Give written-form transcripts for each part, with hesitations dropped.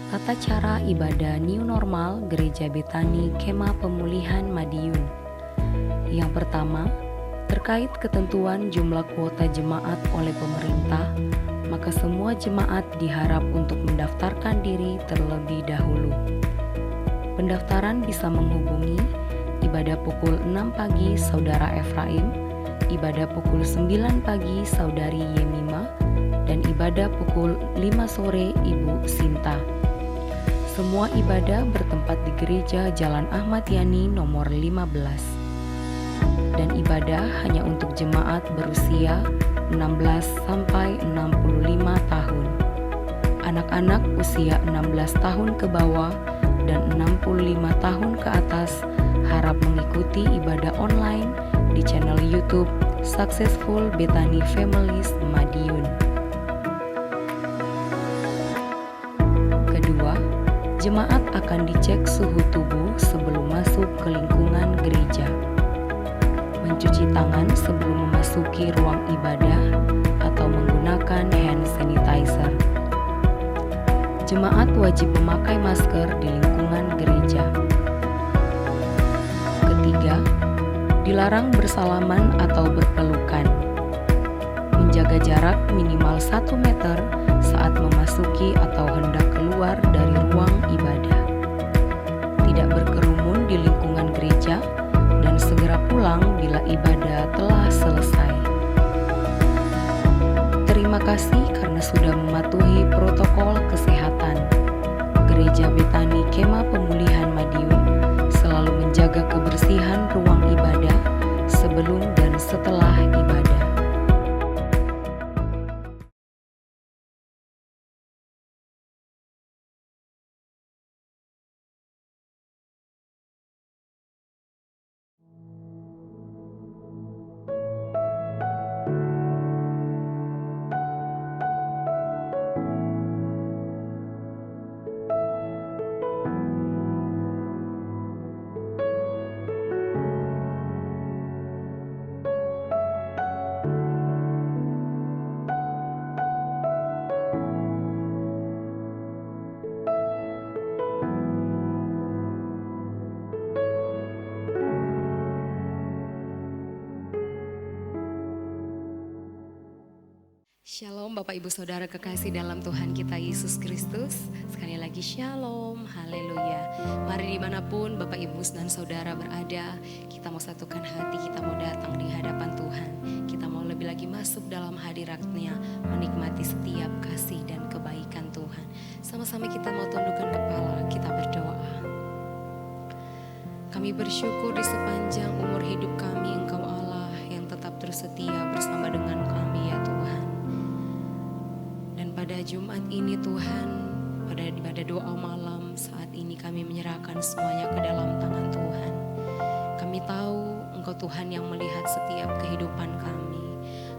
Tata cara ibadah New Normal Gereja Betani Kemah Pemulihan Madiun. Yang pertama, terkait ketentuan jumlah kuota jemaat oleh pemerintah, maka semua jemaat diharap untuk mendaftarkan diri terlebih dahulu. Pendaftaran bisa menghubungi ibadah pukul 6 pagi Saudara Efraim, ibadah pukul 9 pagi Saudari Yemima, dan ibadah pukul 5 sore Ibu Sinta. Semua ibadah bertempat di Gereja Jalan Ahmad Yani nomor 15. Dan ibadah hanya untuk jemaat berusia 16 sampai 65 tahun. Anak-anak usia 16 tahun ke bawah dan 65 tahun ke atas harap mengikuti ibadah online di channel YouTube Successful Betani Families Madiun. Kedua, jemaat akan dicek suhu tubuh sebelum masuk ke lingkungan gereja. Mencuci tangan sebelum memasuki ruang ibadah atau menggunakan hand sanitizer. Jemaat wajib memakai masker di lingkungan gereja. Ketiga, dilarang bersalaman atau berpelukan. Menjaga jarak minimal 1 meter saat memasuki atau hendak keluar dari ruang ibadah. Tidak berkerumun di lingkungan gereja dan segera pulang bila ibadah telah selesai. Terima kasih karena sudah mematuhi protokol kesehatan. Gereja Betani Kemah Pemulihan Madiun selalu menjaga kebersihan ruang ibadah sebelum dan setelah ibadah. Shalom Bapak Ibu Saudara kekasih dalam Tuhan kita Yesus Kristus. Sekali lagi shalom, haleluya. Mari dimanapun Bapak Ibu dan Saudara berada, kita mau satukan hati, kita mau datang di hadapan Tuhan. Kita mau lebih lagi masuk dalam hadirat-Nya, menikmati setiap kasih dan kebaikan Tuhan. Sama-sama kita mau tundukkan kepala, kita berdoa. Kami bersyukur di sepanjang umur hidup kami Engkau Allah yang tetap terus setia bersama dengan kami ya Tuhan. Pada Jumat ini Tuhan, pada doa malam saat ini kami menyerahkan semuanya ke dalam tangan Tuhan. Kami tahu Engkau Tuhan yang melihat setiap kehidupan kami.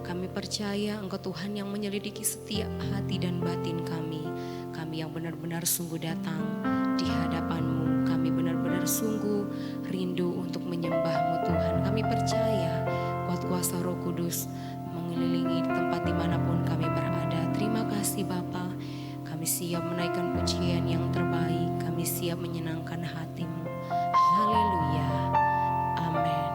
Kami percaya Engkau Tuhan yang menyelidiki setiap hati dan batin kami. Kami yang benar-benar sungguh datang di hadapan-Mu. Kami benar-benar sungguh rindu untuk menyembah-Mu Tuhan. Kami percaya kuat kuasa Roh Kudus mengelilingi tempat dimanapun kami berada. Terima kasih Bapa, kami siap menaikkan pujian yang terbaik, kami siap menyenangkan hati-Mu. Haleluya, amin.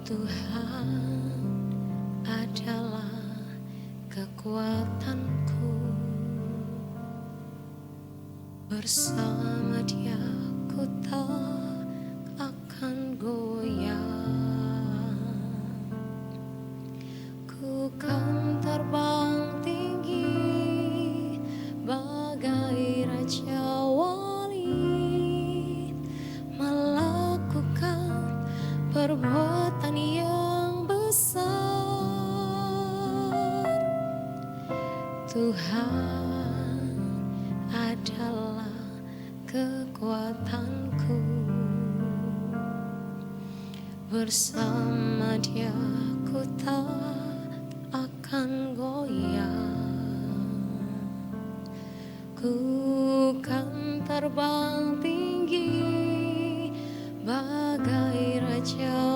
Tuhan adalah kekuatanku, bersama Dia ku tak akan goyah. Ku kan terbang tinggi bagai Raja Wali, melakukan perbuatan yang besar. Tuhan adalah kekuatanku, bersama Dia ku tak akan goyah. Ku kan terbang tinggi bagai Raja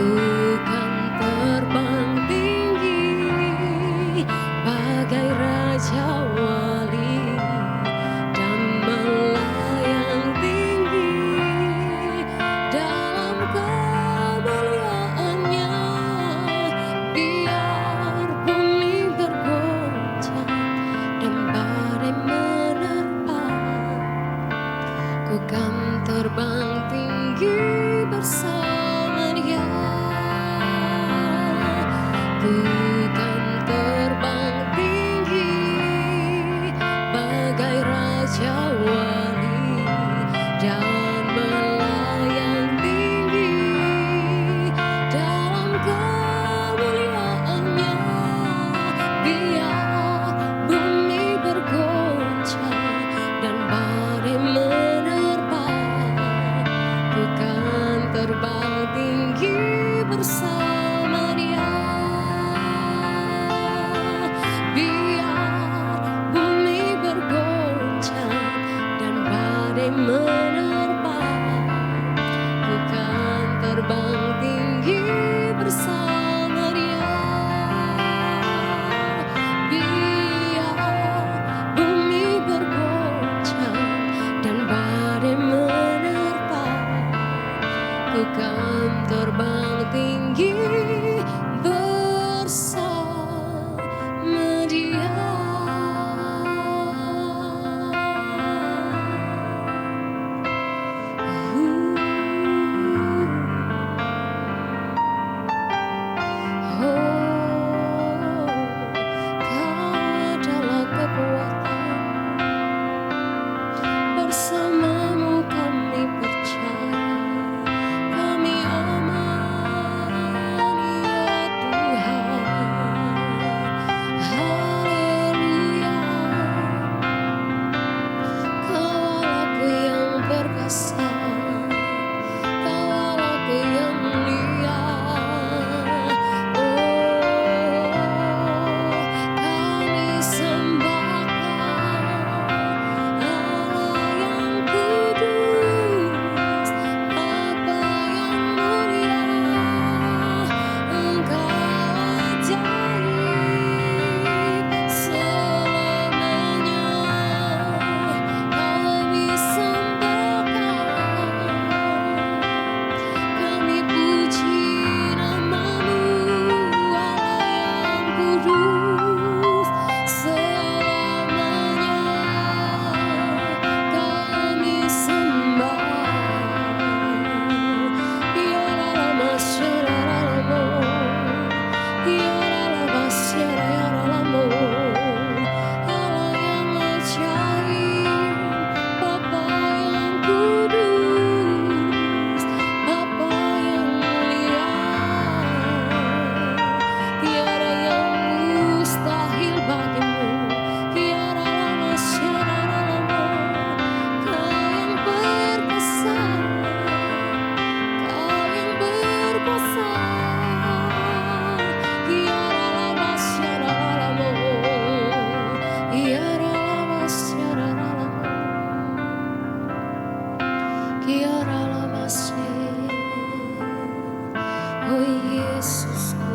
Ku kan terbang tinggi bagai raja wali dan melayang tinggi dalam kemuliaannya. Biar bumi bergoncang dan badai menerpa, ku kan terbang tinggi bersama Dia. Ku kan terbang tinggi bagai raja wali dan melayang tinggi dalam kemuliaannya. Biar bumi bergoncang dan badai menerpa, ku kan terbang tinggi bersama Dia. Biar bumi bergoncang dan badai menerpa, ku kan terbang tinggi bersama Dia. Biar bumi bergoncang dan badai menerpa, ku kan terbang tinggi bersama Dia. Kau adalah kekuatan, bersamamu kami percaya, kami aman ya Tuhan. Haleluya. Kau Allahku yang perkasa, Kau Allahku yang mulia. Kami sembah Kau, Allah yang kudus, Bapa yang mulia. Engkau ajaib selamanya. Kami sembah Kau, kami puji namamu, Allah yang kudus selamanya. Kami sembah. Ya lama syaralamo, ya lama syaralamo. Allah yang ajaib, Bapa yang kudus, Bapa yang mulia. Tiada yang mustahil bagimu. Tiada lama syaralamo. Kau yang perkasa, Kau yang berkuasa. Tiada lama syaralamo, tiada lama syaralamo, tiada lama syaralamo. Oh Yesusku.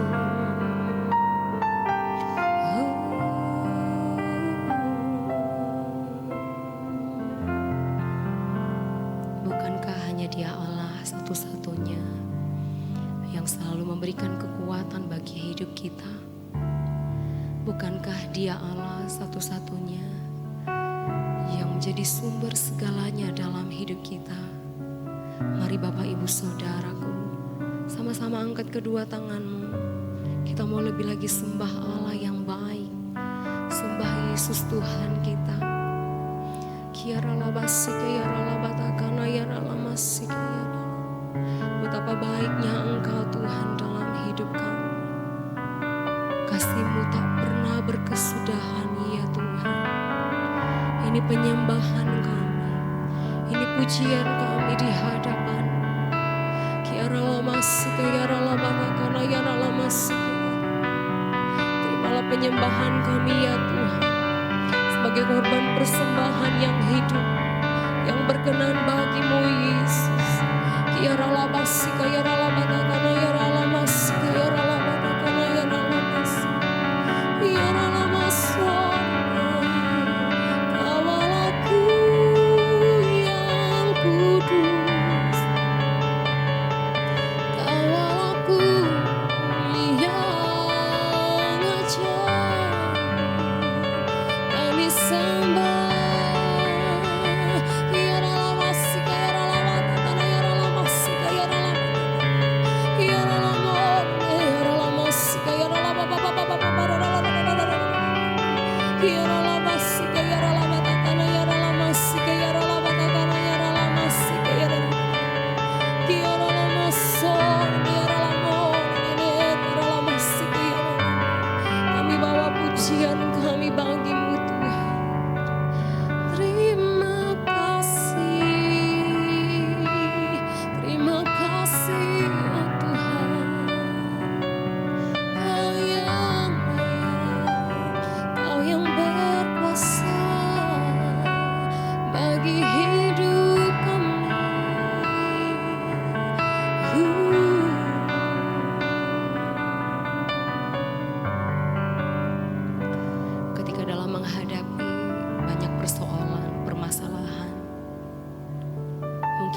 Bukankah hanya Dia Allah satu-satunya yang selalu memberikan kekuatan bagi hidup kita? Bukankah Dia Allah satu-satunya yang menjadi sumber segalanya dalam hidup kita? Mari Bapak Ibu Saudaraku, sama-sama angkat kedua tanganmu. Kita mau lebih lagi sembah Allah yang baik, sembah Yesus Tuhan kita. Kiara labasika yara labatakana yara lamasika yara. Betapa baiknya Engkau Tuhan dalam hidup kami. Kasih-Mu tak pernah berkesudahan ya Tuhan. Ini penyembahan kami, ini pujian kami di hadapan. Kiara lamasika yara labatakana yara lamasika. Terimalah penyembahan kami ya Tuhan, sebagai korban persembahan yang hidup, yang berkenan bagi-Mu Yesus. Kiara labasika yara labatakana yara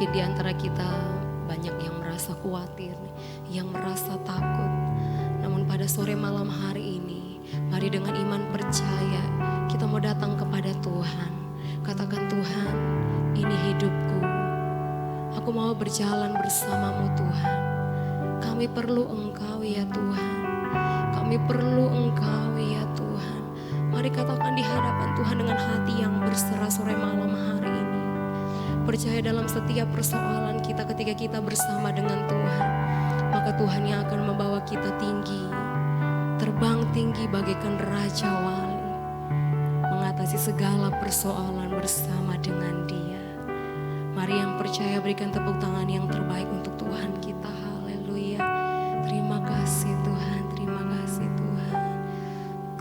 di antara kita banyak yang merasa khawatir, yang merasa takut. Namun pada sore malam hari ini, mari dengan iman percaya kita mau datang kepada Tuhan. Katakan, Tuhan, ini hidupku. Aku mau berjalan bersamamu Tuhan. Kami perlu Engkau ya Tuhan. Kami perlu Engkau ya Tuhan. Mari katakan di hadapan Tuhan dengan hati yang berserah sore malam hari ini. Percaya dalam setiap persoalan kita ketika kita bersama dengan Tuhan, maka Tuhan yang akan membawa kita tinggi, terbang tinggi bagaikan Raja Wali, mengatasi segala persoalan bersama dengan Dia. Mari yang percaya berikan tepuk tangan yang terbaik untuk Tuhan kita. Haleluya. Terima kasih Tuhan, terima kasih Tuhan.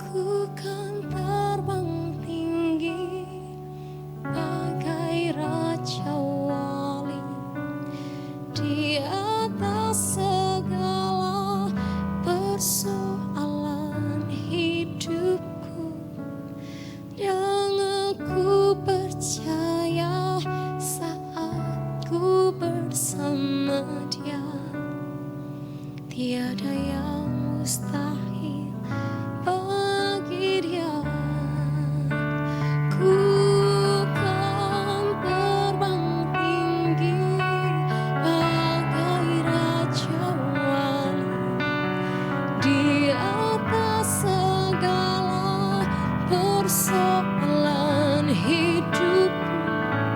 Ku kan terbang tinggi bagai Raja Wali di atas segala persoalan hidupku, yang aku percaya saat ku bersama Dia, tiada yang mustahil bagi Dia. Ku kan terbang tinggi bagai Raja Wali di atas segala persoalan hidupku,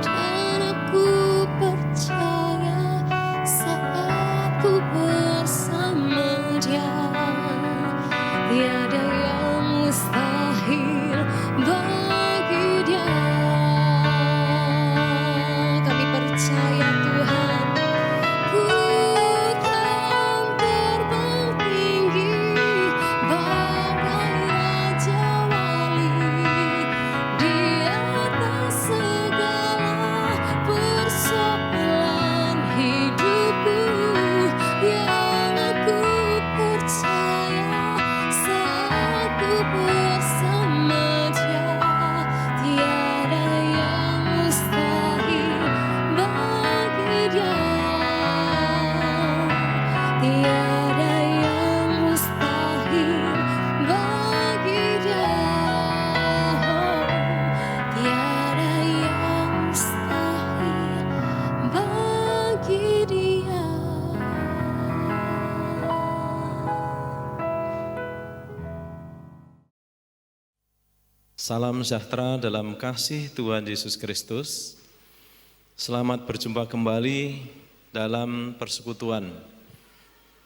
dan aku percaya saat ku bersama Dia, tiada yang mustahil bagi Dia. Kami percaya Tuhan. Ku kan terbang tinggi bagai Raja Wali di atas segala persoalan hidupku, yang aku percaya saat ku bersama Dia, tiada yang mustahil bagi Dia, tiada yang mustahil bagi Dia, tiada yang mustahil bagi Dia. Salam sejahtera dalam kasih Tuhan Yesus Kristus. Selamat berjumpa kembali dalam persekutuan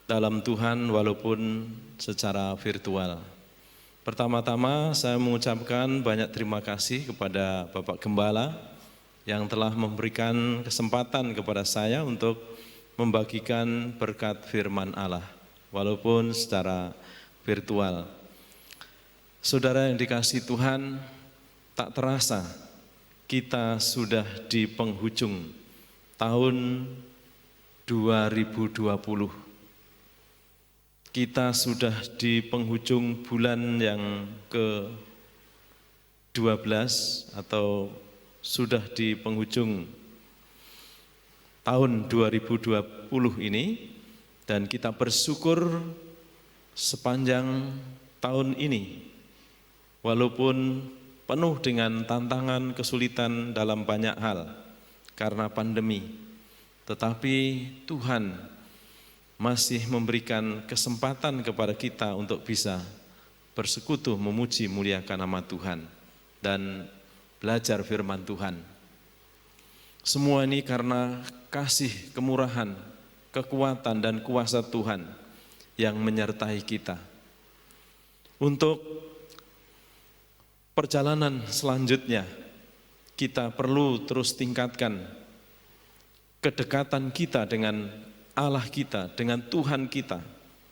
dalam Tuhan walaupun secara virtual. Pertama-tama saya mengucapkan banyak terima kasih kepada Bapak Gembala yang telah memberikan kesempatan kepada saya untuk membagikan berkat firman Allah walaupun secara virtual. Saudara yang dikasihi Tuhan, tak terasa kita sudah di penghujung tahun 2020. Kita sudah di penghujung bulan yang ke-12 atau sudah di penghujung tahun 2020 ini, dan kita bersyukur sepanjang tahun ini walaupun penuh dengan tantangan, kesulitan dalam banyak hal karena pandemi, tetapi Tuhan masih memberikan kesempatan kepada kita untuk bisa bersekutu, memuji, muliakan nama Tuhan, dan belajar firman Tuhan. Semua ini karena kasih, kemurahan, kekuatan, dan kuasa Tuhan yang menyertai kita. Untuk perjalanan selanjutnya, kita perlu terus tingkatkan kedekatan kita dengan Allah kita, dengan Tuhan kita,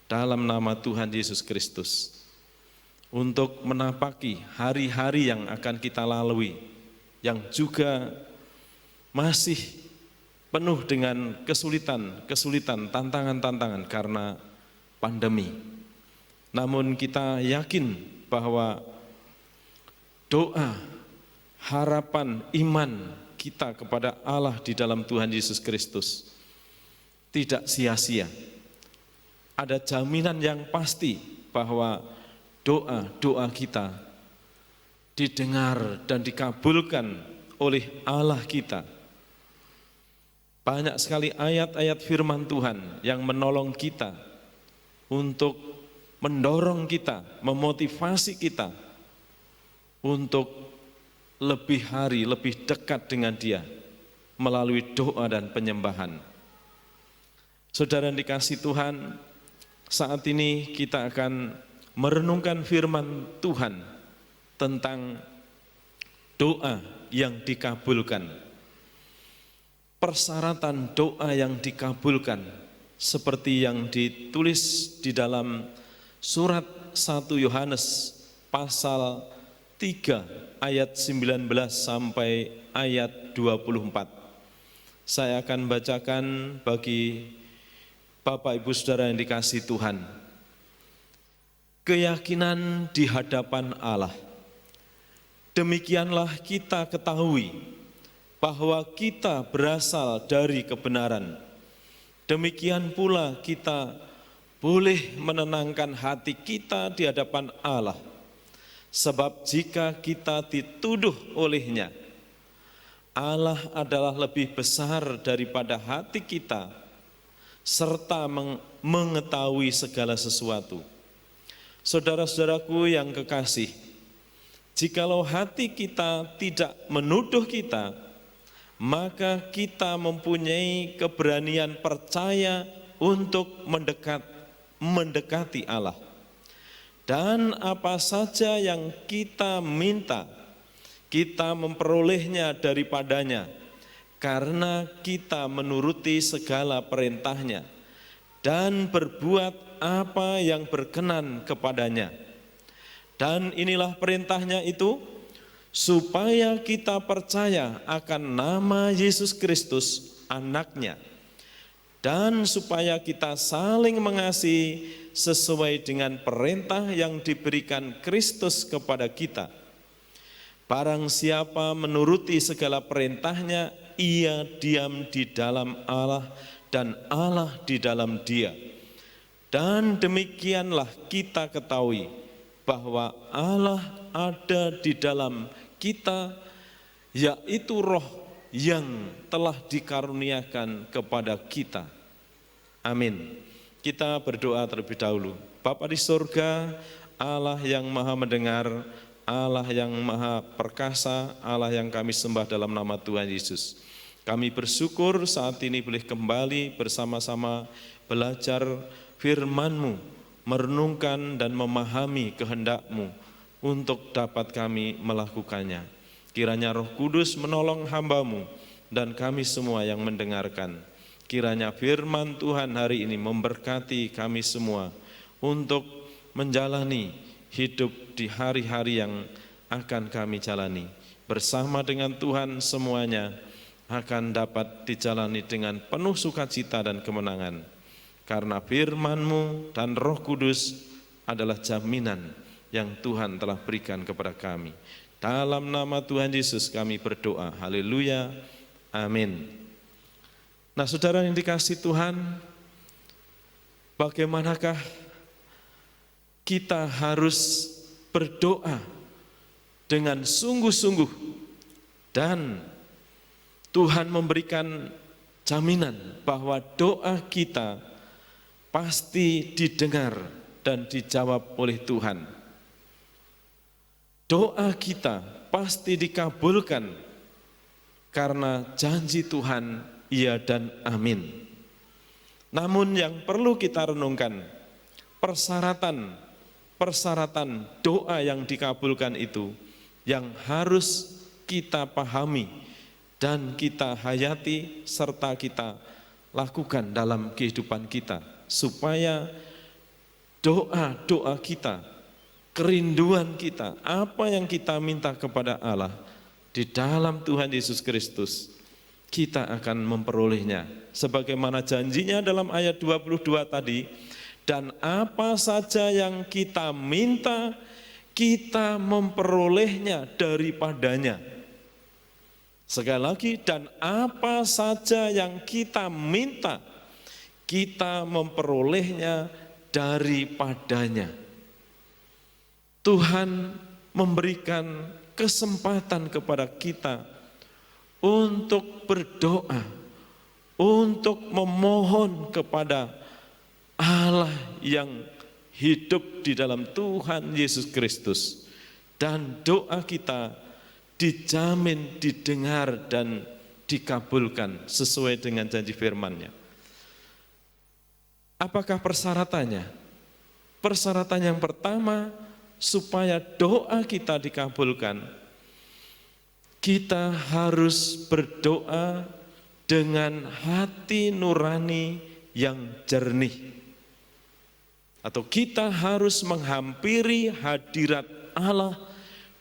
dalam nama Tuhan Yesus Kristus. Untuk menapaki hari-hari yang akan kita lalui, yang juga masih penuh dengan kesulitan, tantangan-tantangan karena pandemi. Namun kita yakin bahwa doa, harapan, iman kita kepada Allah di dalam Tuhan Yesus Kristus tidak sia-sia. Ada jaminan yang pasti bahwa doa-doa kita didengar dan dikabulkan oleh Allah kita. Banyak sekali ayat-ayat firman Tuhan yang menolong kita untuk mendorong kita, memotivasi kita untuk lebih hari, lebih dekat dengan Dia melalui doa dan penyembahan. Saudara yang dikasihi Tuhan, saat ini kita akan merenungkan firman Tuhan tentang doa yang dikabulkan. Persyaratan doa yang dikabulkan seperti yang ditulis di dalam surat 1 Yohanes pasal 3 ayat 19 sampai ayat 24. Saya akan bacakan bagi Bapak Ibu Saudara yang dikasihi Tuhan. Keyakinan di hadapan Allah. Demikianlah kita ketahui bahwa kita berasal dari kebenaran. Demikian pula kita boleh menenangkan hati kita di hadapan Allah. Sebab jika kita dituduh olehnya, Allah adalah lebih besar daripada hati kita, serta mengetahui segala sesuatu. Saudara-saudaraku yang kekasih, jikalau hati kita tidak menuduh kita, maka kita mempunyai keberanian percaya untuk mendekati Allah. Dan apa saja yang kita minta, kita memperolehnya daripadanya, karena kita menuruti segala perintahnya dan berbuat apa yang berkenan kepadanya. Dan inilah perintahnya itu, supaya kita percaya akan nama Yesus Kristus, Anaknya, dan supaya kita saling mengasihi sesuai dengan perintah yang diberikan Kristus kepada kita. Barang siapa menuruti segala perintahnya, ia diam di dalam Allah dan Allah di dalam dia. Dan demikianlah kita ketahui bahwa Allah ada di dalam kita, yaitu Roh yang telah dikaruniakan kepada kita. Amin. Kita berdoa terlebih dahulu. Bapa di surga, Allah yang maha mendengar, Allah yang maha perkasa, Allah yang kami sembah dalam nama Tuhan Yesus. Kami bersyukur saat ini boleh kembali bersama-sama belajar firman-Mu, merenungkan dan memahami kehendak-Mu untuk dapat kami melakukannya. Kiranya Roh Kudus menolong hamba-Mu dan kami semua yang mendengarkan. Kiranya firman Tuhan hari ini memberkati kami semua untuk menjalani hidup di hari-hari yang akan kami jalani. Bersama dengan Tuhan semuanya akan dapat dijalani dengan penuh sukacita dan kemenangan. Karena firman-Mu dan Roh Kudus adalah jaminan yang Tuhan telah berikan kepada kami. Dalam nama Tuhan Yesus kami berdoa. Haleluya. Amin. Nah, saudara yang dikasihi Tuhan, bagaimanakah kita harus berdoa dengan sungguh-sungguh dan Tuhan memberikan jaminan bahwa doa kita pasti didengar dan dijawab oleh Tuhan. Doa kita pasti dikabulkan karena janji Tuhan iya dan amin. Namun yang perlu kita renungkan, persyaratan doa yang dikabulkan itu yang harus kita pahami dan kita hayati serta kita lakukan dalam kehidupan kita, supaya doa-doa kita, kerinduan kita, apa yang kita minta kepada Allah di dalam Tuhan Yesus Kristus, kita akan memperolehnya. Sebagaimana janjinya dalam ayat 22 tadi, dan apa saja yang kita minta, kita memperolehnya daripadanya. Sekali lagi, dan apa saja yang kita minta, kita memperolehnya daripadanya. Tuhan memberikan kesempatan kepada kita untuk berdoa, untuk memohon kepada Allah yang hidup di dalam Tuhan Yesus Kristus. Dan doa kita dijamin didengar dan dikabulkan sesuai dengan janji firman-Nya. Apakah persyaratannya? Persyaratan yang pertama, supaya doa kita dikabulkan, kita harus berdoa dengan hati nurani yang jernih. Atau kita harus menghampiri hadirat Allah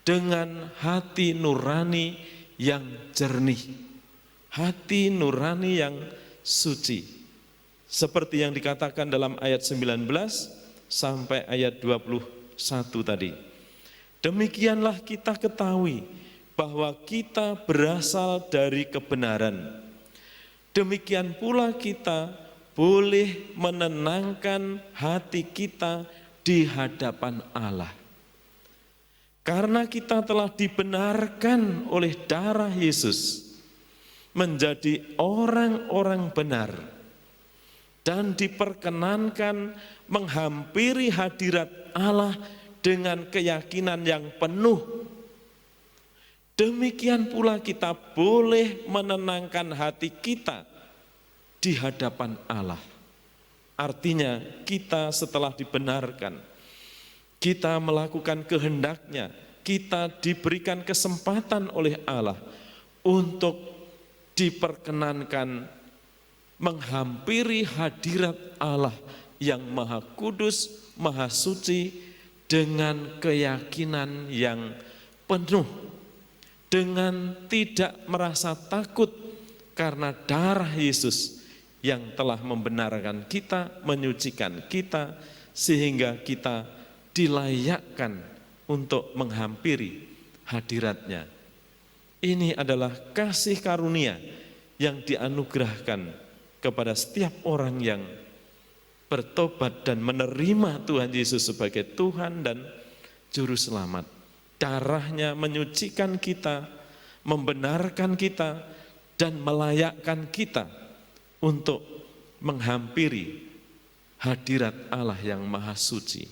dengan hati nurani yang jernih, hati nurani yang suci. Seperti yang dikatakan dalam ayat 19 sampai ayat 21 tadi. Demikianlah kita ketahui bahwa kita berasal dari kebenaran. Demikian pula kita boleh menenangkan hati kita di hadapan Allah. Karena kita telah dibenarkan oleh darah Yesus menjadi orang-orang benar dan diperkenankan menghampiri hadirat Allah dengan keyakinan yang penuh. Demikian pula kita boleh menenangkan hati kita di hadapan Allah. Artinya kita setelah dibenarkan, kita melakukan kehendak-Nya, kita diberikan kesempatan oleh Allah untuk diperkenankan menghampiri hadirat Allah yang Maha Kudus, Maha Suci dengan keyakinan yang penuh, dengan tidak merasa takut karena darah Yesus yang telah membenarkan kita, menyucikan kita, sehingga kita dilayakkan untuk menghampiri hadirat-Nya. Ini adalah kasih karunia yang dianugerahkan kepada setiap orang yang bertobat dan menerima Tuhan Yesus sebagai Tuhan dan Juru Selamat. Darah-Nya menyucikan kita, membenarkan kita, dan melayakkan kita untuk menghampiri hadirat Allah yang Maha Suci.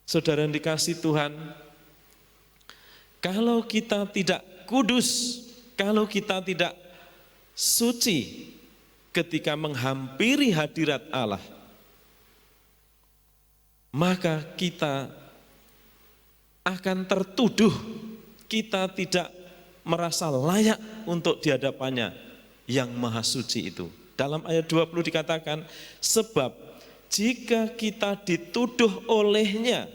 Saudara yang dikasihi Tuhan, kalau kita tidak kudus, kalau kita tidak suci ketika menghampiri hadirat Allah, maka kita akan tertuduh kita tidak merasa layak untuk di hadapannya yang Maha Suci itu. Dalam ayat 20 dikatakan, sebab jika kita dituduh olehnya,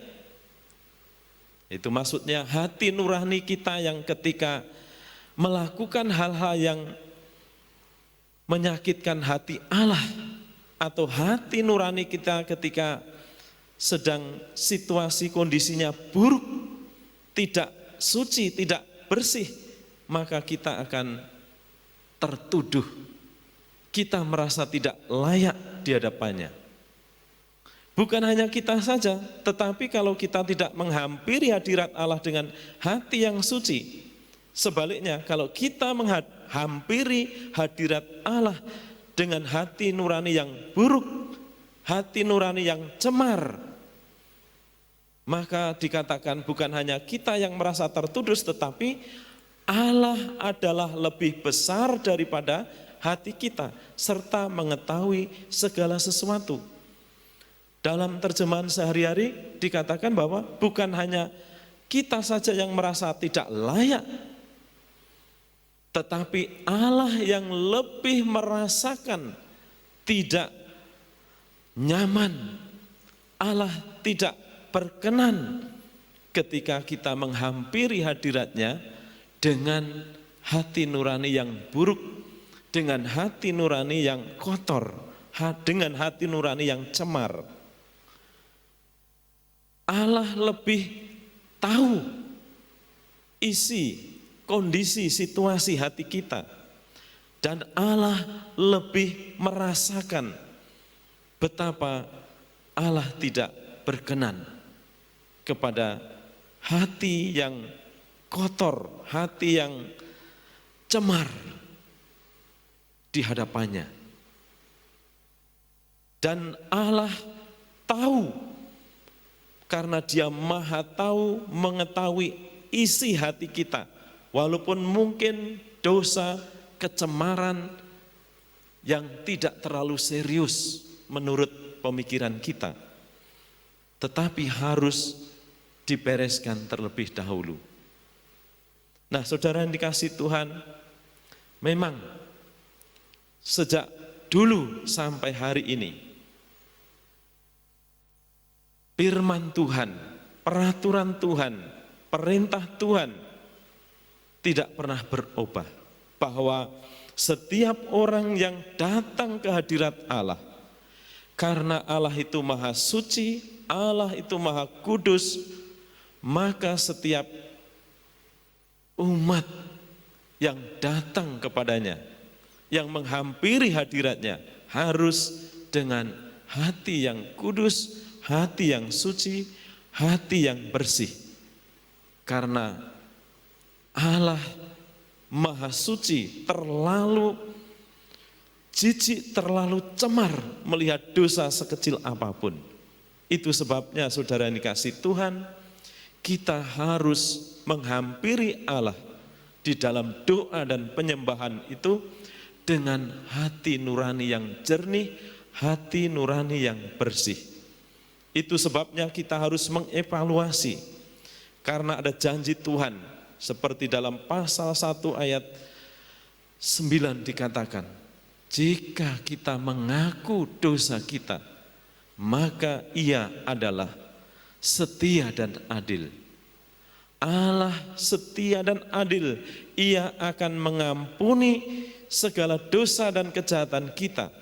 itu maksudnya hati nurani kita yang ketika melakukan hal-hal yang menyakitkan hati Allah, atau hati nurani kita ketika sedang situasi kondisinya buruk, tidak suci, tidak bersih, maka kita akan tertuduh. Kita merasa tidak layak di hadapannya. Bukan hanya kita saja, tetapi kalau kita tidak menghampiri hadirat Allah dengan hati yang suci, sebaliknya kalau kita menghampiri hadirat Allah dengan hati nurani yang buruk, hati nurani yang cemar, maka dikatakan bukan hanya kita yang merasa tertuduh, tetapi Allah adalah lebih besar daripada hati kita, serta mengetahui segala sesuatu. Dalam terjemahan sehari-hari dikatakan bahwa bukan hanya kita saja yang merasa tidak layak, tetapi Allah yang lebih merasakan tidak nyaman, Allah tidak berkenan ketika kita menghampiri hadirat-Nya dengan hati nurani yang buruk, dengan hati nurani yang kotor, dengan hati nurani yang cemar. Allah lebih tahu isi kondisi situasi hati kita. Dan Allah lebih merasakan betapa Allah tidak berkenan kepada hati yang kotor, hati yang cemar di hadapannya. Dan Allah tahu, karena Dia Maha tahu, mengetahui isi hati kita. Walaupun mungkin dosa, kecemaran yang tidak terlalu serius menurut pemikiran kita, tetapi harus dibereskan terlebih dahulu. Nah, saudara yang dikasihi Tuhan, memang sejak dulu sampai hari ini, firman Tuhan, peraturan Tuhan, perintah Tuhan tidak pernah berubah, bahwa setiap orang yang datang ke hadirat Allah, karena Allah itu maha suci, Allah itu maha kudus, maka setiap umat yang datang kepadanya, yang menghampiri hadiratnya, harus dengan hati yang kudus, hati yang suci, hati yang bersih. Karena Allah maha suci, terlalu jijik, terlalu cemar melihat dosa sekecil apapun. Itu sebabnya saudara yang dikasihi Tuhan, kita harus menghampiri Allah di dalam doa dan penyembahan itu dengan hati nurani yang jernih, hati nurani yang bersih. Itu sebabnya kita harus mengevaluasi, karena ada janji Tuhan, seperti dalam pasal 1 ayat 9 dikatakan, jika kita mengaku dosa kita, maka Ia adalah setia dan adil. Allah setia dan adil, Ia akan mengampuni segala dosa dan kejahatan kita.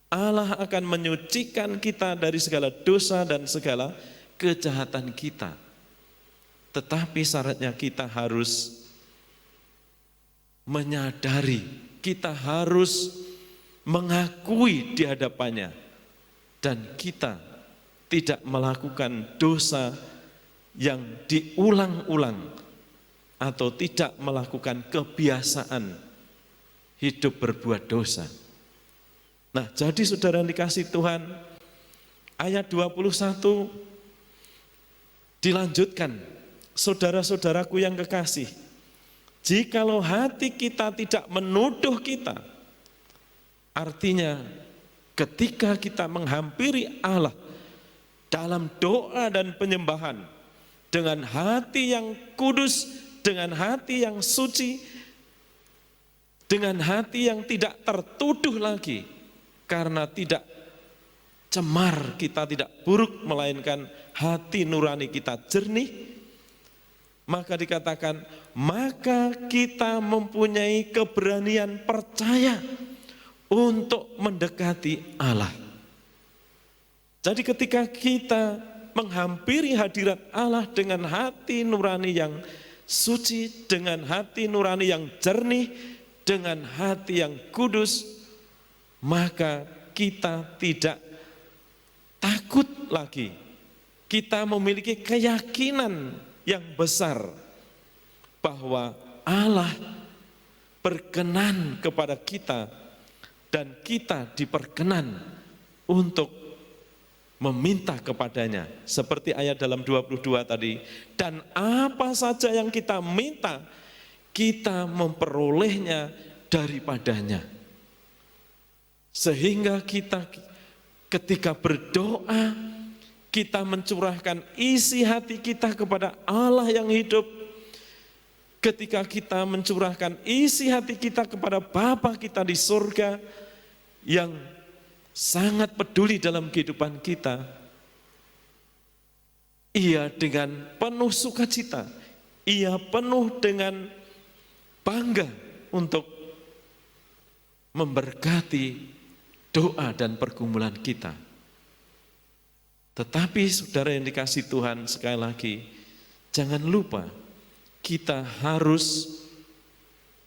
Allah akan menyucikan kita dari segala dosa dan segala kejahatan kita. Tetapi syaratnya kita harus menyadari, kita harus mengakui di hadapannya, dan kita tidak melakukan dosa yang diulang-ulang atau tidak melakukan kebiasaan hidup berbuat dosa. Nah, jadi saudara yang dikasihi Tuhan, ayat 21 dilanjutkan, saudara-saudaraku yang kekasih, jikalau hati kita tidak menuduh kita, artinya ketika kita menghampiri Allah dalam doa dan penyembahan dengan hati yang kudus, dengan hati yang suci, dengan hati yang tidak tertuduh lagi, karena tidak cemar, kita tidak buruk, melainkan hati nurani kita jernih, maka dikatakan, maka kita mempunyai keberanian percaya untuk mendekati Allah. Jadi ketika kita menghampiri hadirat Allah dengan hati nurani yang suci, dengan hati nurani yang jernih, dengan hati yang kudus, maka kita tidak takut lagi. Kita memiliki keyakinan yang besar bahwa Allah berkenan kepada kita dan kita diperkenan untuk meminta kepadanya. Seperti ayat dalam 22 tadi, dan apa saja yang kita minta, kita memperolehnya daripadanya. Sehingga kita ketika berdoa, kita mencurahkan isi hati kita kepada Allah yang hidup. Ketika kita mencurahkan isi hati kita kepada Bapa kita di surga yang sangat peduli dalam kehidupan kita, Ia dengan penuh sukacita, Ia penuh dengan bangga untuk memberkati doa dan pergumulan kita. Tetapi saudara yang dikasihi Tuhan, sekali lagi, jangan lupa kita harus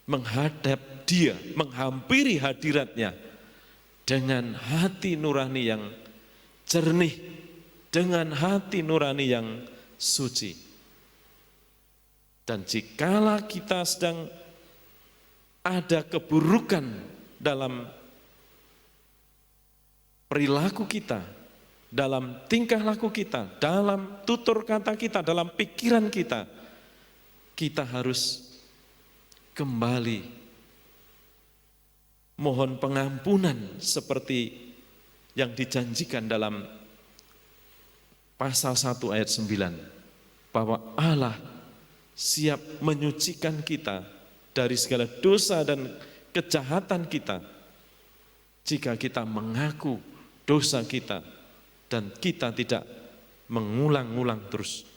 menghadap Dia, menghampiri hadiratnya dengan hati nurani yang jernih, dengan hati nurani yang suci. Dan jikalau kita sedang ada keburukan dalam perilaku kita, dalam tingkah laku kita, dalam tutur kata kita, dalam pikiran kita, kita harus kembali mohon pengampunan seperti yang dijanjikan dalam pasal 1 ayat 9, bahwa Allah siap menyucikan kita dari segala dosa dan kejahatan kita jika kita mengaku dosa kita dan kita tidak mengulang-ulang terus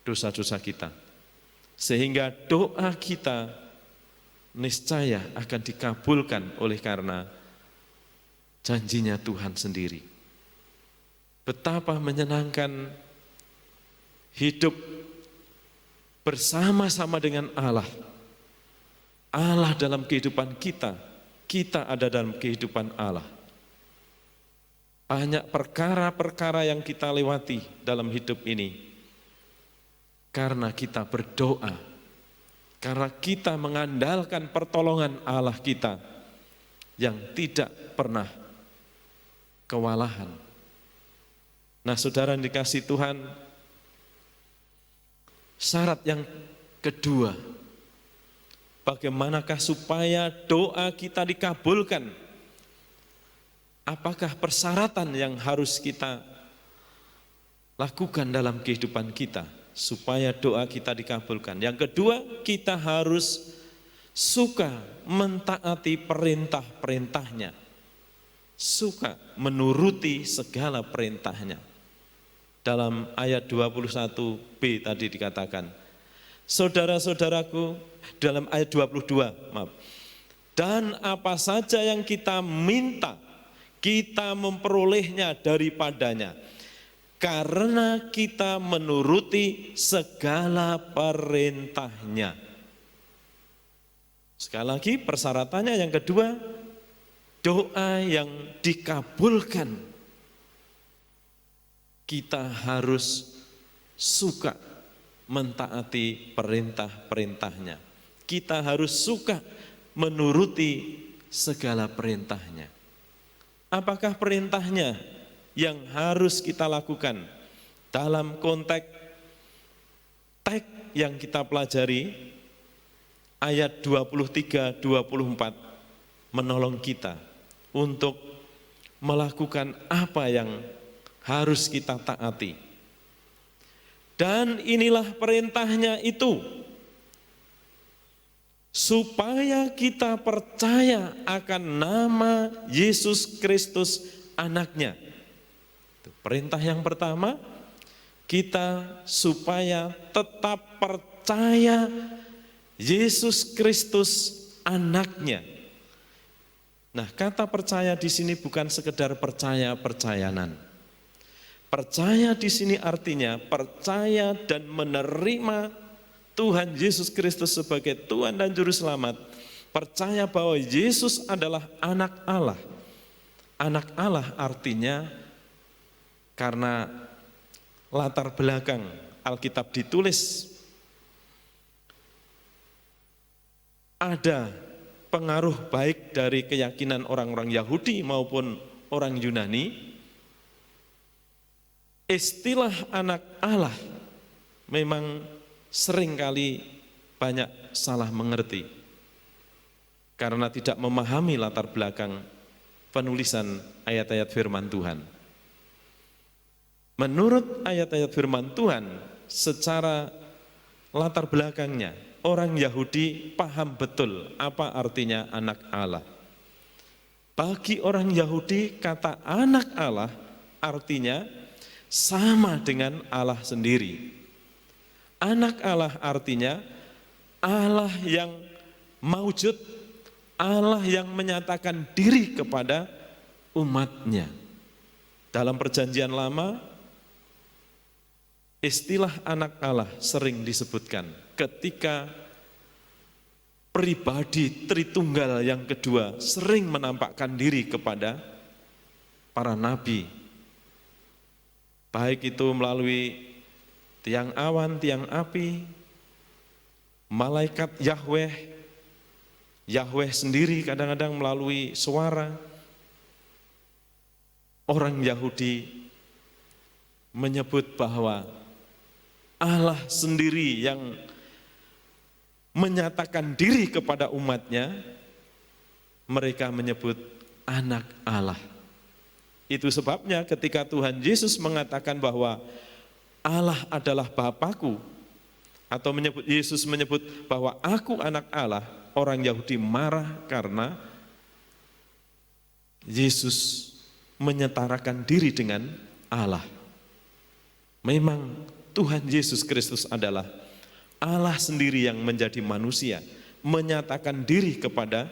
dosa-dosa kita, sehingga doa kita niscaya akan dikabulkan oleh karena janjinya Tuhan sendiri. Betapa menyenangkan hidup bersama-sama dengan Allah. Allah dalam kehidupan kita, kita ada dalam kehidupan Allah. Banyak perkara-perkara yang kita lewati dalam hidup ini karena kita berdoa, karena kita mengandalkan pertolongan Allah kita yang tidak pernah kewalahan. Nah, saudara yang dikasihi Tuhan, syarat yang kedua, bagaimanakah supaya doa kita dikabulkan? Apakah persyaratan yang harus kita lakukan dalam kehidupan kita supaya doa kita dikabulkan? Yang kedua, kita harus suka mentaati perintah-perintahnya, suka menuruti segala perintahnya. Dalam ayat 21b tadi dikatakan, saudara-saudaraku, dalam ayat 22, dan apa saja yang kita minta, kita memperolehnya daripadanya, karena kita menuruti segala perintahnya. Sekali lagi persyaratannya yang kedua, doa yang dikabulkan, kita harus suka mentaati perintah-perintahnya. Kita harus suka menuruti segala perintahnya. Apakah perintahnya yang harus kita lakukan? Dalam konteks teks yang kita pelajari, ayat 23-24 menolong kita untuk melakukan apa yang harus kita taati. Dan inilah perintahnya itu, supaya kita percaya akan nama Yesus Kristus anaknya. Perintah yang pertama, kita supaya tetap percaya Yesus Kristus anaknya. Nah, kata percaya di sini bukan sekedar percaya-percayanan. Percaya di sini artinya percaya dan menerima Tuhan Yesus Kristus sebagai Tuhan dan Juru Selamat. Percaya bahwa Yesus adalah anak Allah. Anak Allah artinya, karena latar belakang Alkitab ditulis, ada pengaruh baik dari keyakinan orang-orang Yahudi maupun orang Yunani. Istilah anak Allah memang seringkali banyak salah mengerti karena tidak memahami latar belakang penulisan ayat-ayat firman Tuhan. Menurut ayat-ayat firman Tuhan, secara latar belakangnya, orang Yahudi paham betul apa artinya anak Allah. Bagi orang Yahudi, kata anak Allah artinya sama dengan Allah sendiri. Anak Allah artinya Allah yang maujud, Allah yang menyatakan diri kepada umatnya. Dalam perjanjian lama, istilah anak Allah sering disebutkan ketika pribadi Tritunggal yang kedua sering menampakkan diri kepada para nabi, baik itu melalui tiang awan, tiang api, malaikat Yahweh sendiri kadang-kadang melalui suara. Orang Yahudi menyebut bahwa Allah sendiri yang menyatakan diri kepada umatnya, mereka menyebut anak Allah. Itu sebabnya ketika Tuhan Yesus mengatakan bahwa Allah adalah Bapakku, atau Yesus menyebut bahwa aku anak Allah, orang Yahudi marah karena Yesus menyetarakan diri dengan Allah. Memang Tuhan Yesus Kristus adalah Allah sendiri yang menjadi manusia, menyatakan diri kepada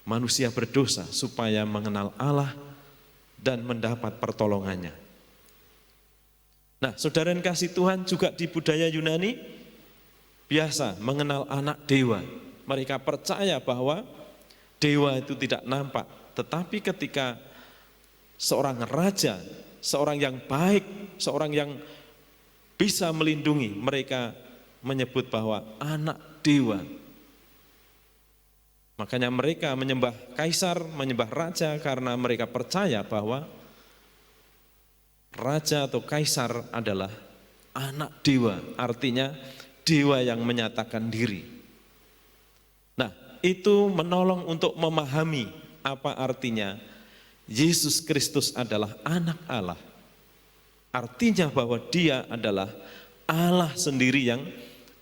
manusia berdosa supaya mengenal Allah dan mendapat pertolongannya. Nah, saudara yang kasih Tuhan, juga di budaya Yunani biasa mengenal anak dewa. Mereka percaya bahwa dewa itu tidak nampak, tetapi ketika seorang raja, seorang yang baik, seorang yang bisa melindungi, mereka menyebut bahwa anak dewa. Makanya mereka menyembah kaisar, menyembah raja karena mereka percaya bahwa raja atau kaisar adalah anak dewa, artinya dewa yang menyatakan diri. Nah, itu menolong untuk memahami apa artinya Yesus Kristus adalah anak Allah. Artinya bahwa dia adalah Allah sendiri yang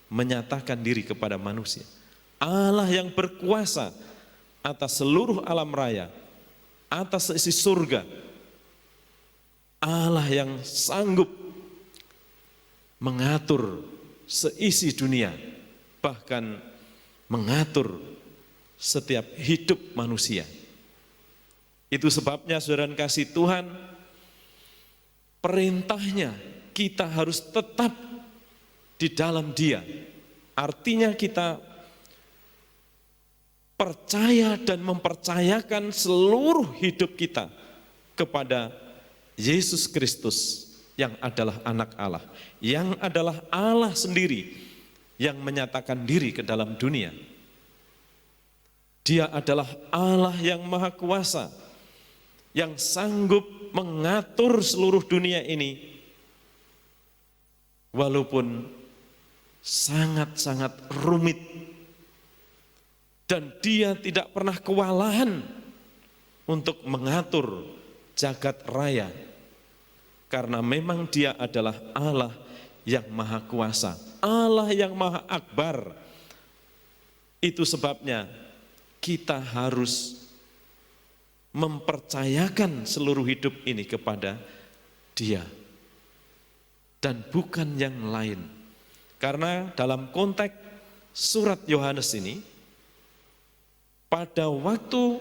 menyatakan diri kepada manusia. Allah yang berkuasa atas seluruh alam raya, atas isi surga. Allah yang sanggup mengatur seisi dunia, bahkan mengatur setiap hidup manusia. Itu sebabnya saudara kasih Tuhan, perintahnya kita harus tetap di dalam Dia. Artinya kita percaya dan mempercayakan seluruh hidup kita kepada Yesus Kristus yang adalah anak Allah, yang adalah Allah sendiri yang menyatakan diri ke dalam dunia. Dia adalah Allah yang maha kuasa, yang sanggup mengatur seluruh dunia ini, walaupun sangat-sangat rumit, dan dia tidak pernah kewalahan untuk mengatur jagat raya, karena memang dia adalah Allah yang maha kuasa, Allah yang maha akbar. Itu sebabnya kita harus mempercayakan seluruh hidup ini kepada Dia dan bukan yang lain. Karena dalam konteks surat Yohanes ini, pada waktu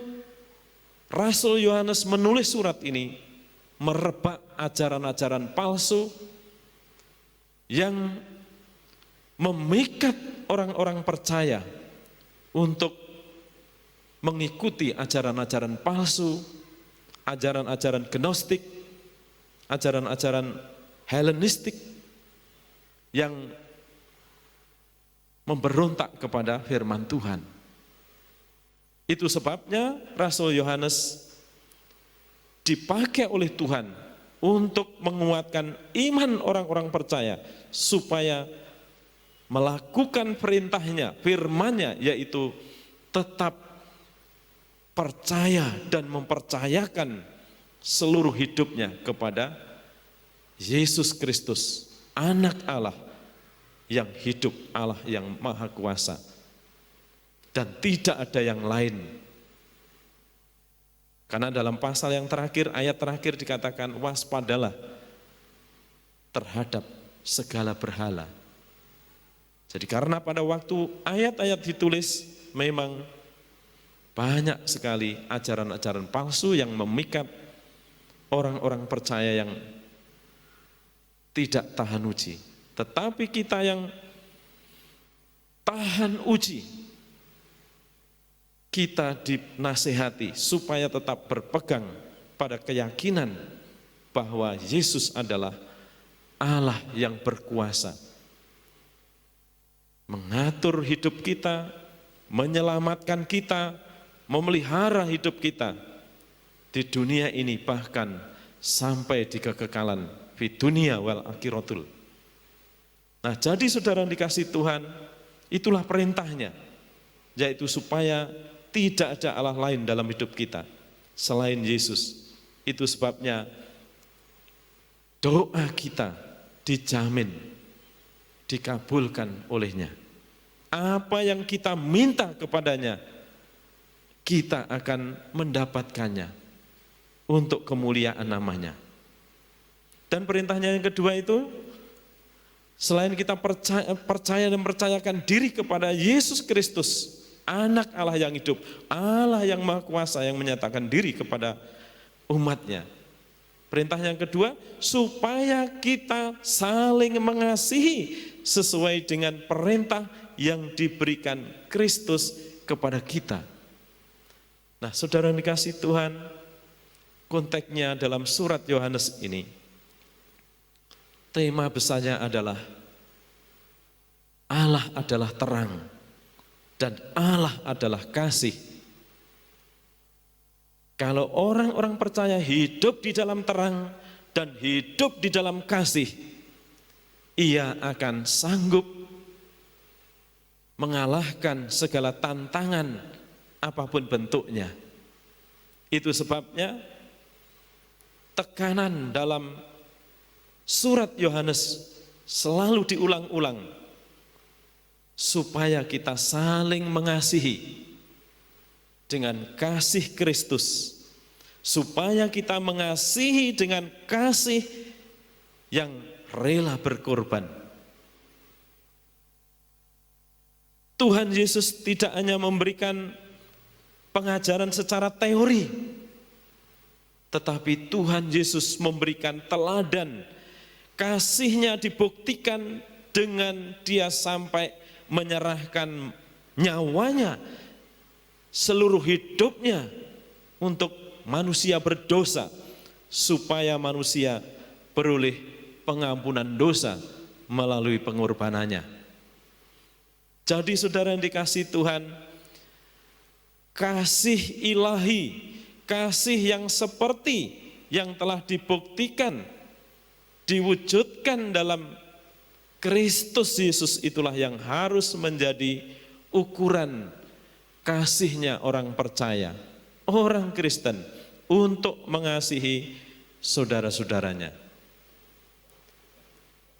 Rasul Yohanes menulis surat ini, merebak ajaran-ajaran palsu yang memikat orang-orang percaya untuk mengikuti ajaran-ajaran palsu, ajaran-ajaran gnostik, ajaran-ajaran Helenistik yang memberontak kepada firman Tuhan. Itu sebabnya Rasul Yohanes dipakai oleh Tuhan untuk menguatkan iman orang-orang percaya supaya melakukan perintahnya, firman-Nya, yaitu tetap percaya dan mempercayakan seluruh hidupnya kepada Yesus Kristus, anak Allah yang hidup, Allah yang maha kuasa, dan tidak ada yang lain. Karena dalam pasal yang terakhir, ayat terakhir dikatakan, waspadalah terhadap segala berhala. Jadi karena pada waktu ayat-ayat ditulis, memang banyak sekali ajaran-ajaran palsu yang memikat orang-orang percaya yang tidak tahan uji. Tetapi kita yang tahan uji, kita dinasihati supaya tetap berpegang pada keyakinan bahwa Yesus adalah Allah yang berkuasa mengatur hidup kita, menyelamatkan kita, memelihara hidup kita di dunia ini, bahkan sampai di kekekalan di dunia wal akhiratul. Nah, jadi saudara yang dikasih Tuhan, itulah perintahnya, yaitu supaya tidak ada Allah lain dalam hidup kita selain Yesus. Itu sebabnya doa kita dijamin dikabulkan olehnya. Apa yang kita minta kepadanya, kita akan mendapatkannya untuk kemuliaan namanya. Dan perintahnya yang kedua itu, selain kita percaya dan percayakan diri kepada Yesus Kristus, anak Allah yang hidup, Allah yang maha kuasa yang menyatakan diri kepada umatnya. Perintah yang kedua, supaya kita saling mengasihi sesuai dengan perintah yang diberikan Kristus kepada kita. Nah, saudara yang dikasih Tuhan, konteksnya dalam surat Yohanes ini, tema besarnya adalah Allah adalah terang dan Allah adalah kasih. Kalau orang-orang percaya hidup di dalam terang dan hidup di dalam kasih, ia akan sanggup mengalahkan segala tantangan apapun bentuknya. Itu sebabnya tekanan dalam surat Yohanes selalu diulang-ulang supaya kita saling mengasihi dengan kasih Kristus, supaya kita mengasihi dengan kasih yang rela berkorban. Tuhan Yesus tidak hanya memberikan pengajaran secara teori, tetapi Tuhan Yesus memberikan teladan. Kasihnya dibuktikan dengan dia sampai menyerahkan nyawanya, seluruh hidupnya untuk manusia berdosa, supaya manusia beroleh pengampunan dosa melalui pengorbanannya. Jadi saudara yang dikasih Tuhan, kasih ilahi, kasih yang seperti yang telah dibuktikan, diwujudkan dalam Kristus Yesus, itulah yang harus menjadi ukuran kasihnya orang percaya, orang Kristen untuk mengasihi saudara-saudaranya.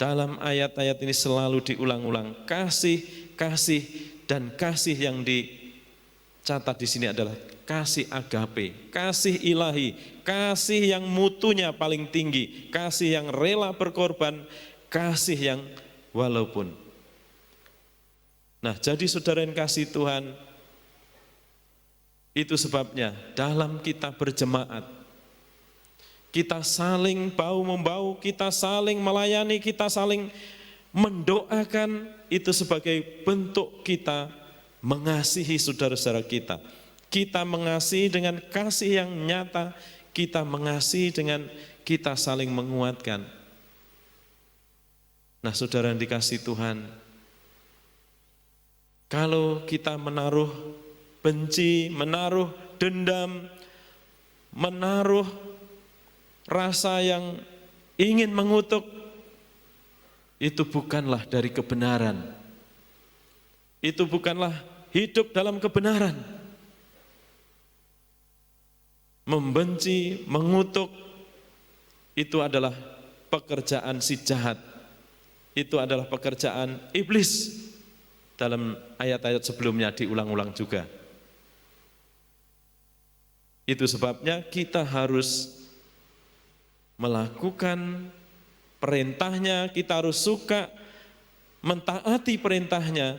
Dalam ayat-ayat ini selalu diulang-ulang kasih, kasih, dan kasih yang dicatat di sini adalah kasih agape, kasih ilahi, kasih yang mutunya paling tinggi, kasih yang rela berkorban, kasih yang walaupun. Nah, jadi saudara yang kasih Tuhan, itu sebabnya dalam kita berjemaat, kita saling bahu-membahu, kita saling melayani, kita saling mendoakan, itu sebagai bentuk kita mengasihi saudara-saudara kita. Kita mengasihi dengan kasih yang nyata, kita mengasihi dengan kita saling menguatkan. Nah, saudara yang dikasih Tuhan, kalau kita menaruh benci, menaruh dendam, menaruh rasa yang ingin mengutuk, itu bukanlah dari kebenaran. Itu bukanlah hidup dalam kebenaran. Membenci, mengutuk, itu adalah pekerjaan si jahat. Itu adalah pekerjaan iblis. Dalam ayat-ayat sebelumnya diulang-ulang juga. Itu sebabnya kita harus melakukan perintahnya, kita harus suka mentaati perintahnya,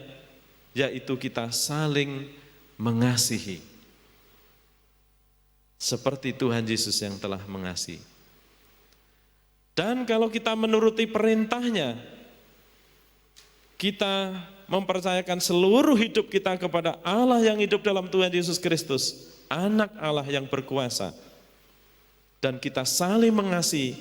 yaitu kita saling mengasihi. Seperti Tuhan Yesus yang telah mengasihi. Dan kalau kita menuruti perintahnya, kita mempercayakan seluruh hidup kita kepada Allah yang hidup dalam Tuhan Yesus Kristus, Anak Allah yang berkuasa. Dan kita saling mengasihi,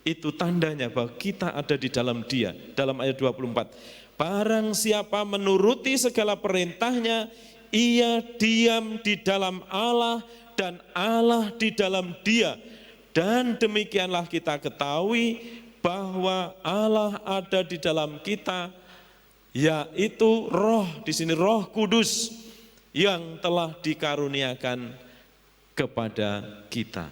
itu tandanya bahwa kita ada di dalam Dia. Dalam ayat 24, barang siapa menuruti segala perintahnya, ia diam di dalam Allah dan Allah di dalam dia. Dan demikianlah kita ketahui bahwa Allah ada di dalam kita, yaitu Roh, di sini Roh Kudus yang telah dikaruniakan kepada kita.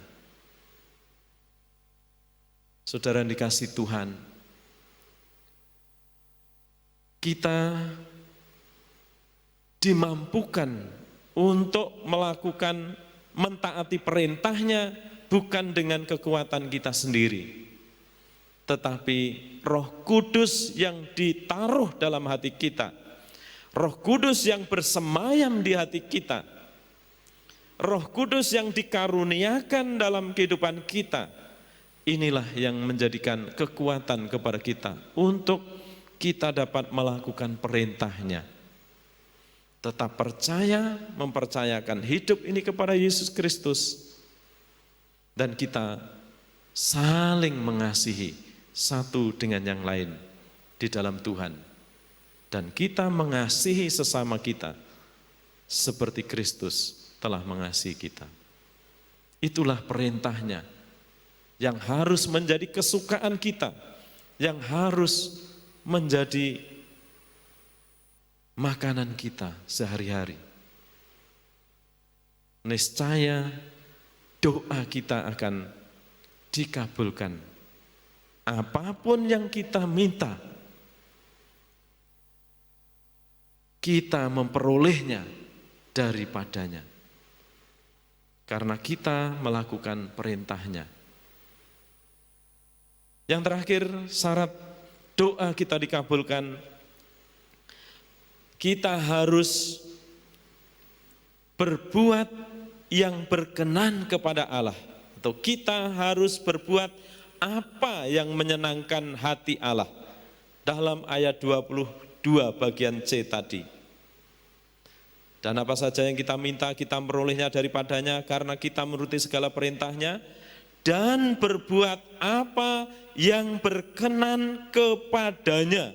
Saudara yang dikasihi Tuhan, kita dimampukan untuk melakukan mentaati perintahnya bukan dengan kekuatan kita sendiri, tetapi Roh Kudus yang ditaruh dalam hati kita, Roh Kudus yang bersemayam di hati kita, Roh Kudus yang dikaruniakan dalam kehidupan kita. Inilah yang menjadikan kekuatan kepada kita untuk kita dapat melakukan perintahnya. Tetap percaya, mempercayakan hidup ini kepada Yesus Kristus, dan kita saling mengasihi satu dengan yang lain di dalam Tuhan. Dan kita mengasihi sesama kita seperti Kristus telah mengasihi kita. Itulah perintahnya yang harus menjadi kesukaan kita, yang harus menjadi makanan kita sehari-hari. Niscaya doa kita akan dikabulkan. Apapun yang kita minta, kita memperolehnya daripadanya. Karena kita melakukan perintahnya. Yang terakhir, syarat doa kita dikabulkan, kita harus berbuat yang berkenan kepada Allah. Atau kita harus berbuat apa yang menyenangkan hati Allah. Dalam ayat 22 bagian C tadi. Dan apa saja yang kita minta, kita memperolehnya daripadanya karena kita menuruti segala perintahnya. Dan berbuat apa yang berkenan kepadanya.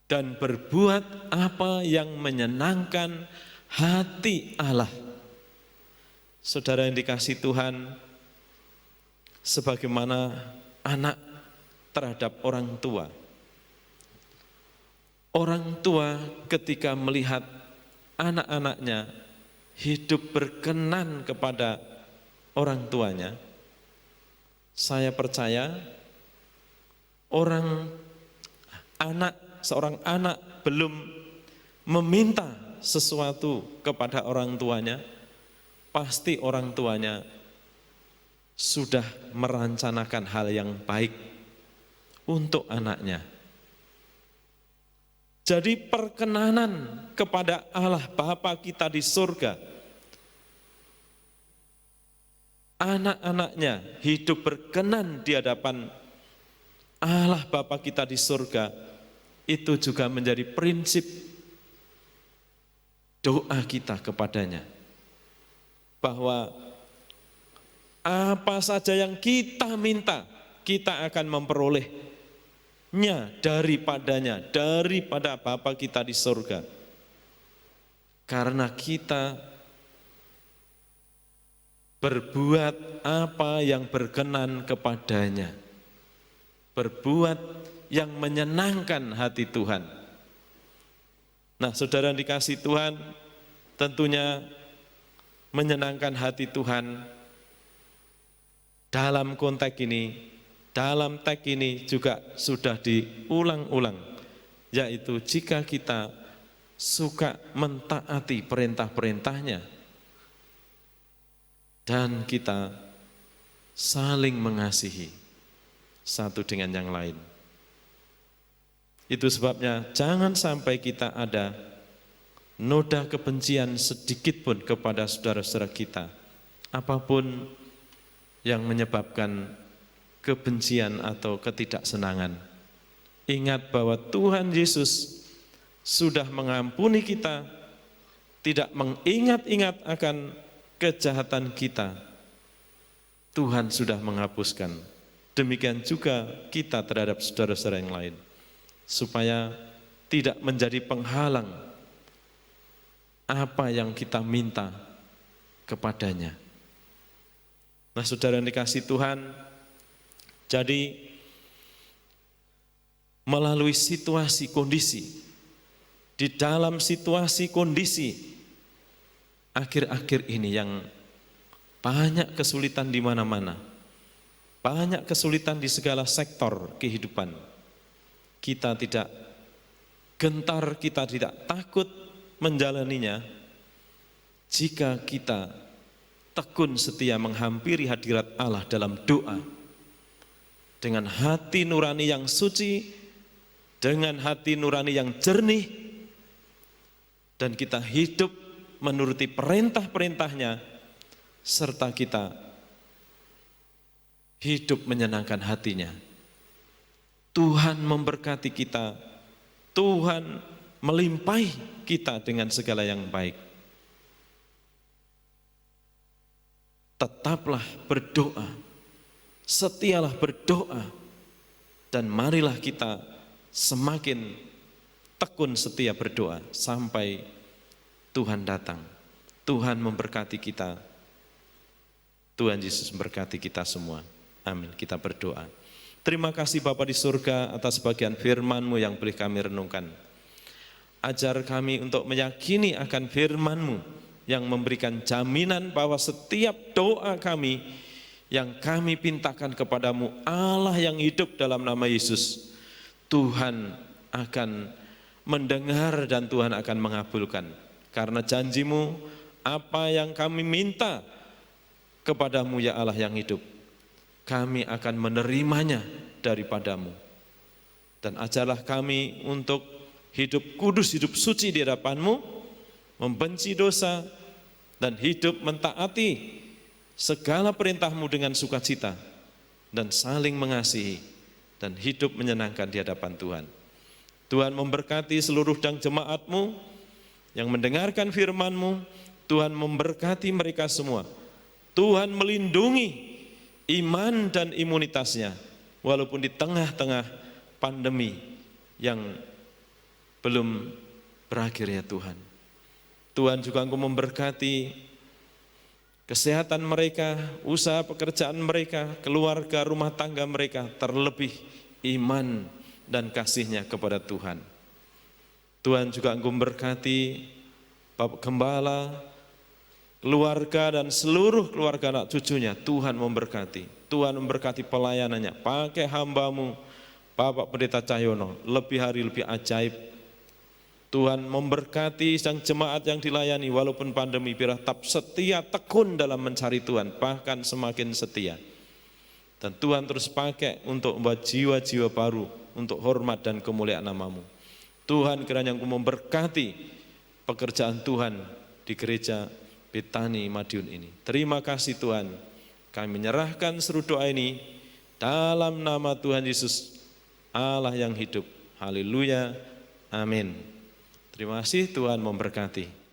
Dan berbuat apa yang menyenangkan hati Allah. Saudara yang dikasihi Tuhan, sebagaimana anak terhadap orang tua. Orang tua ketika melihat anak-anaknya hidup berkenan kepada orang tuanya, saya percaya seorang anak belum meminta sesuatu kepada orang tuanya, pasti orang tuanya sudah merencanakan hal yang baik untuk anaknya. Jadi perkenanan kepada Allah Bapa kita di surga, anak-anaknya hidup berkenan di hadapan Allah Bapa kita di surga, itu juga menjadi prinsip doa kita kepadanya. Bahwa apa saja yang kita minta, kita akan memperolehnya daripada Bapa kita di surga. Karena kita berbuat apa yang berkenan kepadanya. Berbuat yang menyenangkan hati Tuhan. Nah, saudara yang dikasihi Tuhan, tentunya menyenangkan hati Tuhan dalam konteks ini, dalam teks ini juga sudah diulang-ulang, yaitu jika kita suka mentaati perintah-perintahnya dan kita saling mengasihi satu dengan yang lain. Itu sebabnya jangan sampai kita ada noda kebencian sedikit pun kepada saudara-saudara kita. Apapun yang menyebabkan kebencian atau ketidaksenangan. Ingat bahwa Tuhan Yesus sudah mengampuni kita, tidak mengingat-ingat akan kejahatan kita. Tuhan sudah menghapuskan. Demikian juga kita terhadap saudara-saudara yang lain. Supaya tidak menjadi penghalang apa yang kita minta kepadanya. Nah, saudara yang dikasihi Tuhan, jadi melalui situasi kondisi, di dalam situasi kondisi akhir-akhir ini yang banyak kesulitan di mana-mana, banyak kesulitan di segala sektor kehidupan, kita tidak gentar, kita tidak takut menjalaninya jika kita tekun setia menghampiri hadirat Allah dalam doa dengan hati nurani yang suci, dengan hati nurani yang jernih, dan kita hidup menuruti perintah-perintahnya, serta kita hidup menyenangkan hatinya. Tuhan memberkati kita, Tuhan melimpahi kita dengan segala yang baik. Tetaplah berdoa, setialah berdoa, dan marilah kita semakin tekun setia berdoa sampai Tuhan datang. Tuhan memberkati kita. Tuhan Yesus memberkati kita semua. Amin. Kita berdoa. Terima kasih Bapa di surga atas bagian firman-Mu yang boleh kami renungkan. Ajar kami untuk meyakini akan firman-Mu yang memberikan jaminan bahwa setiap doa kami yang kami pintakan kepadamu, Allah yang hidup dalam nama Yesus, Tuhan akan mendengar dan Tuhan akan mengabulkan. Karena janji-Mu, apa yang kami minta kepadamu ya Allah yang hidup, kami akan menerimanya daripadamu. Dan ajarlah kami untuk hidup kudus, hidup suci di hadapan-Mu, membenci dosa, dan hidup mentaati segala perintah-Mu dengan sukacita, dan saling mengasihi, dan hidup menyenangkan di hadapan Tuhan. Tuhan memberkati seluruh dan jemaat-Mu yang mendengarkan firman-Mu. Tuhan memberkati mereka semua. Tuhan melindungi iman dan imunitasnya, walaupun di tengah-tengah pandemi yang belum berakhir ya Tuhan. Tuhan juga Engkau memberkati kesehatan mereka, usaha pekerjaan mereka, keluarga, rumah tangga mereka, terlebih iman dan kasih-Nya kepada Tuhan. Tuhan juga Engkau memberkati Bapak Gembala, keluarga dan seluruh keluarga anak cucunya. Tuhan memberkati. Tuhan memberkati pelayanannya. Pakai hamba-Mu Bapak Pendeta Cahyono lebih hari lebih ajaib. Tuhan memberkati sang jemaat yang dilayani walaupun pandemi, biar tetap setia tekun dalam mencari Tuhan, bahkan semakin setia. Dan Tuhan terus pakai untuk membuat jiwa-jiwa baru untuk hormat dan kemuliaan nama-Mu. Tuhan kiranya Engkau memberkati pekerjaan Tuhan di gereja Betani Madiun ini. Terima kasih Tuhan. Kami menyerahkan seluruh doa ini dalam nama Tuhan Yesus, Allah yang hidup. Haleluya. Amin. Terima kasih, Tuhan memberkati.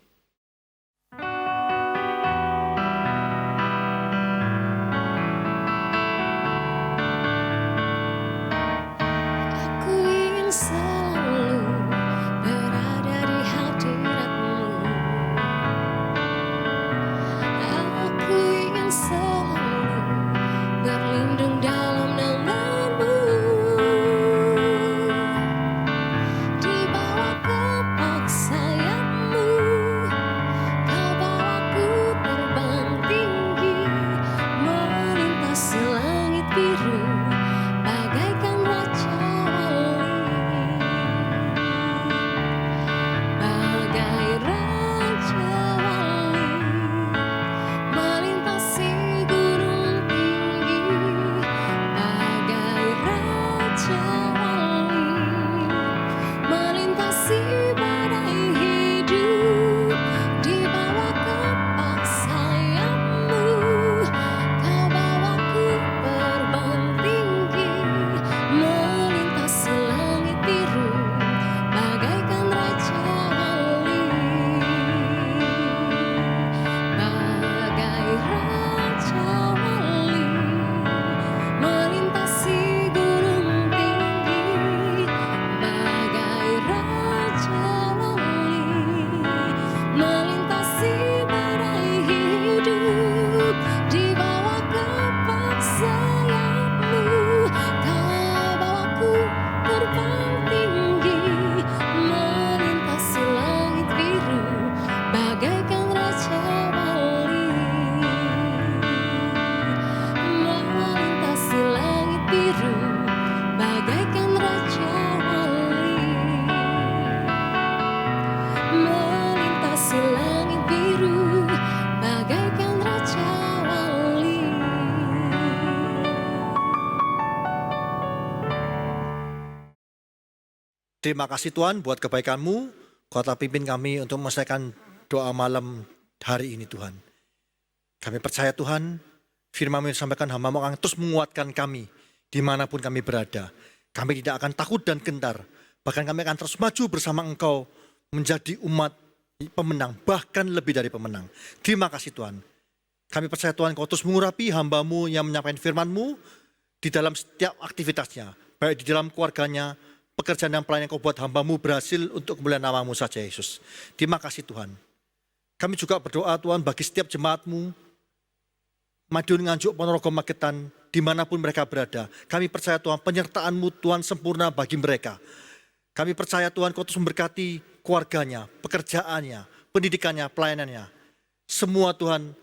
Sayap-Mu Terima kasih Tuhan buat kebaikan-Mu. Kuatlah pimpin kami untuk menyelesaikan doa malam hari ini Tuhan. Kami percaya Tuhan, firman-Mu yang disampaikan hamba-Mu akan terus menguatkan kami dimanapun kami berada. Kami tidak akan takut dan gentar. Bahkan kami akan terus maju bersama Engkau menjadi umat pemenang, bahkan lebih dari pemenang. Terima kasih Tuhan. Kami percaya Tuhan Kau terus mengurapi hamba-Mu yang menyampaikan firman-Mu di dalam setiap aktivitasnya. Baik di dalam keluarganya, pekerjaan dan pelayanan Kau buat hamba-Mu berhasil untuk kemuliaan nama-Mu saja Yesus. Terima kasih Tuhan. Kami juga berdoa Tuhan bagi setiap jemaat-Mu, Madiun, Nganjuk, Ponorogo, Magetan, dimanapun mereka berada. Kami percaya Tuhan penyertaan-Mu Tuhan sempurna bagi mereka. Kami percaya Tuhan Kau terus memberkati keluarganya, pekerjaannya, pendidikannya, pelayanannya. Semua Tuhan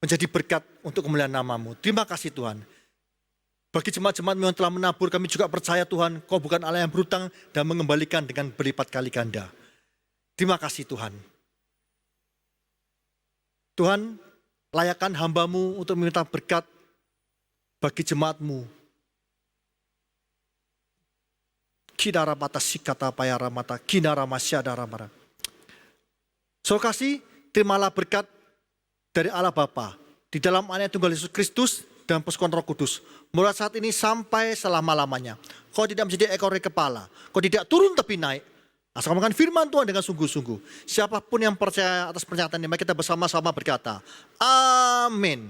menjadi berkat untuk kemuliaan nama-Mu. Terima kasih Tuhan. Bagi jemaat-jemaat-Mu yang telah menabur, kami juga percaya Tuhan Kau bukan Allah yang berhutang dan mengembalikan dengan berlipat kali ganda. Terima kasih Tuhan. Tuhan, layakkan hamba-Mu untuk meminta berkat bagi jemaat-Mu. Kidara mata sikata payara mata kinara masyadara mara. Saudara kasih, terimalah berkat dari Allah Bapa di dalam anak tunggal Yesus Kristus dan persekutuan Roh Kudus. Mulai saat ini sampai selama-lamanya. Kau tidak menjadi ekor kepala. Kau tidak turun tapi naik. Asal makan firman Tuhan dengan sungguh-sungguh. Siapapun yang percaya atas pernyataan ini, mari kita bersama-sama berkata, amin.